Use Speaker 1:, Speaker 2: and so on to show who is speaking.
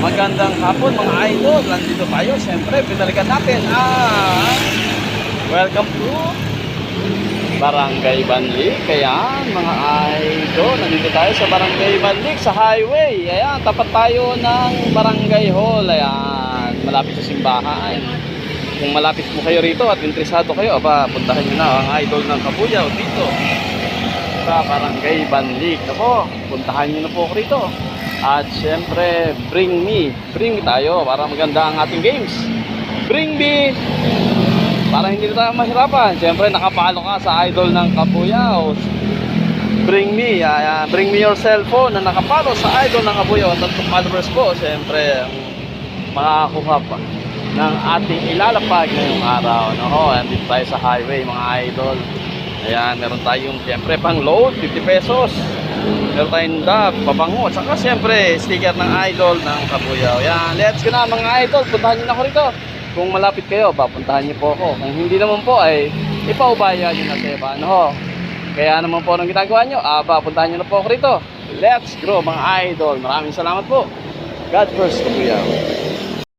Speaker 1: Magandang hapon mga idol. Nandito tayo. Siyempre, pinalikan natin. Welcome to Barangay Banlik. Ayan, mga idol. Nandito tayo sa Barangay Banlik, sa highway. Ayan, tapat tayo ng Barangay Hall. Ayan, malapit sa simbahan. Kung malapit po kayo rito at interesado kayo, puntahan nyo na ang idol ng Kabuyaw dito sa Barangay Banlik. Ako, puntahan nyo na po ako rito. At syempre, bring me tayo para maganda ang ating games. Bring me para hindi tayo mahirapan. Syempre, nakapalo ka sa idol ng Kabuyaw. Bring me your cellphone na nakapalo sa idol ng Kabuyaw. At 3 followers po, syempre, makakuha pa ng ating ilalapag ngayong araw. Andito tayo sa highway mga idol. Ayan, meron tayong syempre pang load, 50 pesos. Meron tayong dab, pabango. At saka syempre, sticker ng idol ng Kabuyaw. Ayan, let's go na mga idol. Puntahan nyo na ako rito. Kung malapit kayo, puntahan nyo po ako. Kung hindi naman po, ay ipaubaya nyo na sa iba. Kaya naman po anong ginagawa nyo, puntahan nyo na po ako rito. Let's go mga idol. Maraming salamat po. God first, Kabuyaw.